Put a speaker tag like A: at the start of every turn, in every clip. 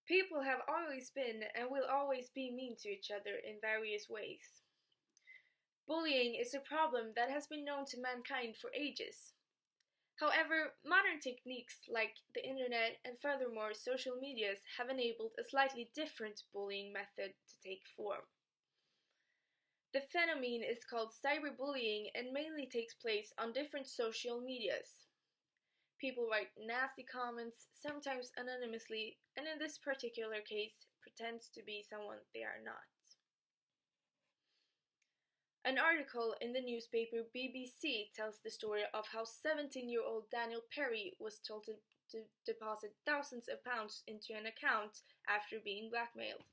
A: People have always been and will always be mean to each other in various ways. Bullying is a problem that has been known to mankind for ages. However, modern techniques like the internet and furthermore social medias have enabled a slightly different bullying method to take form. The phenomenon is called cyberbullying and mainly takes place on different social medias. People write nasty comments, sometimes anonymously, and in this particular case, pretends to be someone they are not. An article in the newspaper BBC tells the story of how 17-year-old Daniel Perry was told to deposit thousands of pounds into an account after being blackmailed.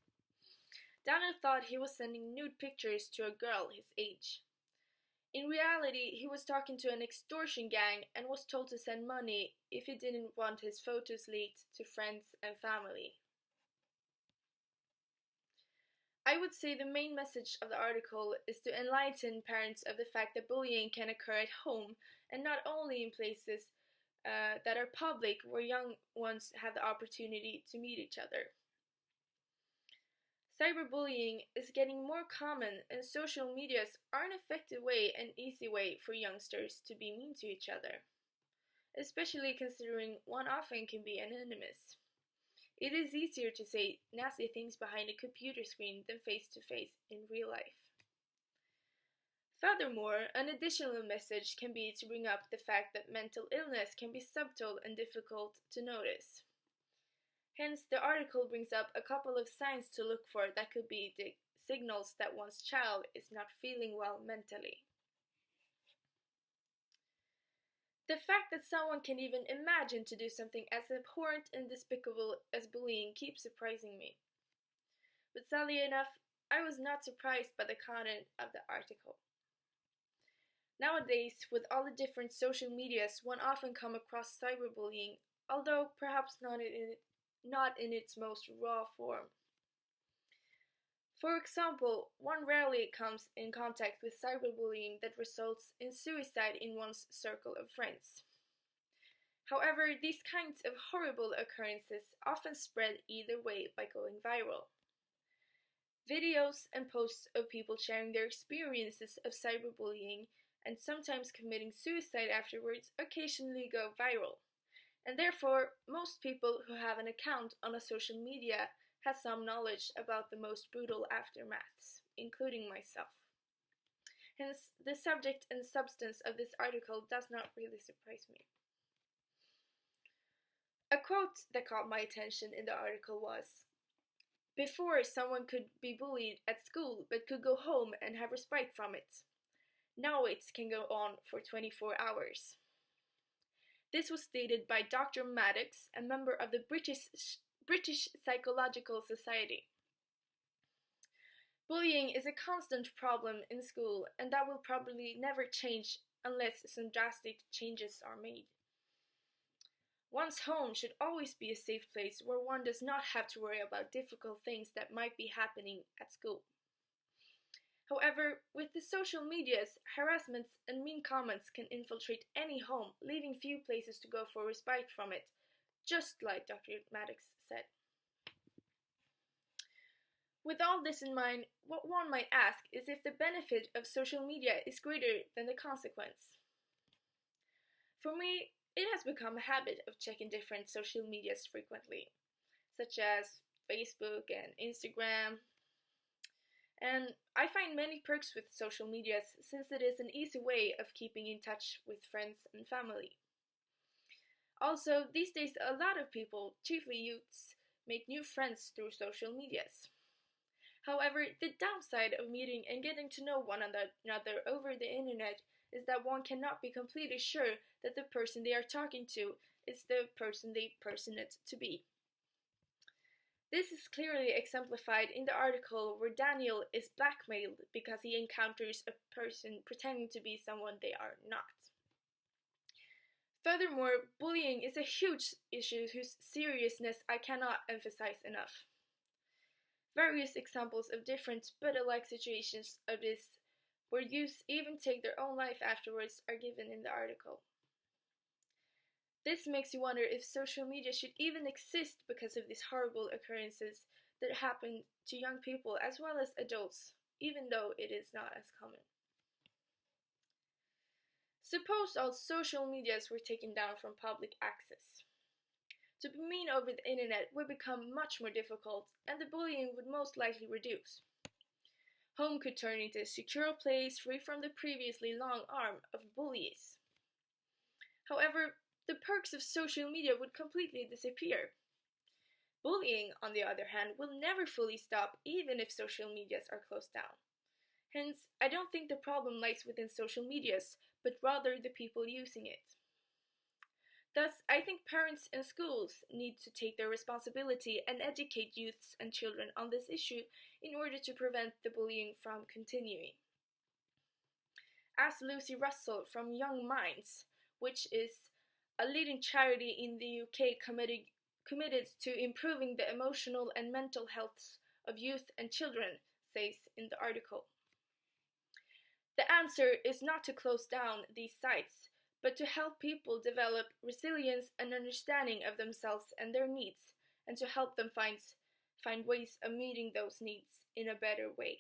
A: Daniel thought he was sending nude pictures to a girl his age. In reality, he was talking to an extortion gang and was told to send money if he didn't want his photos leaked to friends and family. I would say the main message of the article is to enlighten parents of the fact that bullying can occur at home and not only in places that are public where young ones have the opportunity to meet each other. Cyberbullying is getting more common, and social medias are an effective way and easy way for youngsters to be mean to each other, especially considering one often can be anonymous. It is easier to say nasty things behind a computer screen than face to face in real life. Furthermore, an additional message can be to bring up the fact that mental illness can be subtle and difficult to notice. Hence, the article brings up a couple of signs to look for that could be the signals that one's child is not feeling well mentally. The fact that someone can even imagine to do something as abhorrent and despicable as bullying keeps surprising me. But sadly enough, I was not surprised by the content of the article. Nowadays, with all the different social medias, one often comes across cyberbullying, although perhaps not in its most raw form. For example, one rarely comes in contact with cyberbullying that results in suicide in one's circle of friends. However, these kinds of horrible occurrences often spread either way by going viral. Videos and posts of people sharing their experiences of cyberbullying and sometimes committing suicide afterwards occasionally go viral. And therefore, most people who have an account on a social media has some knowledge about the most brutal aftermaths, including myself. Hence, the subject and substance of this article does not really surprise me. A quote that caught my attention in the article was, "Before, someone could be bullied at school but could go home and have respite from it. Now it can go on for 24 hours." This was stated by Dr. Maddox, a member of the British Psychological Society. Bullying is a constant problem in school, and that will probably never change unless some drastic changes are made. One's home should always be a safe place where one does not have to worry about difficult things that might be happening at school. However, with the social medias, harassments and mean comments can infiltrate any home, leaving few places to go for respite from it, just like Dr. Maddox said. With all this in mind, what one might ask is if the benefit of social media is greater than the consequence. For me, it has become a habit of checking different social medias frequently, such as Facebook and Instagram. And I find many perks with social medias since it is an easy way of keeping in touch with friends and family. Also, these days a lot of people, chiefly youths, make new friends through social medias. However, the downside of meeting and getting to know one another over the internet is that one cannot be completely sure that the person they are talking to is the person they personate to be. This is clearly exemplified in the article where Daniel is blackmailed because he encounters a person pretending to be someone they are not. Furthermore, bullying is a huge issue whose seriousness I cannot emphasize enough. Various examples of different but alike situations of this, where youths even take their own life afterwards, are given in the article. This makes you wonder if social media should even exist because of these horrible occurrences that happen to young people as well as adults, even though it is not as common. Suppose all social medias were taken down from public access. To be mean over the internet would become much more difficult, and the bullying would most likely reduce. Home could turn into a secure place free from the previously long arm of bullies. However, the perks of social media would completely disappear. Bullying, on the other hand, will never fully stop even if social medias are closed down. Hence, I don't think the problem lies within social medias, but rather the people using it. Thus, I think parents and schools need to take their responsibility and educate youths and children on this issue in order to prevent the bullying from continuing. As Lucy Russell from Young Minds, which is a leading charity in the UK committed to improving the emotional and mental health of youth and children, says in the article. The answer is not to close down these sites, but to help people develop resilience and understanding of themselves and their needs, and to help them find ways of meeting those needs in a better way.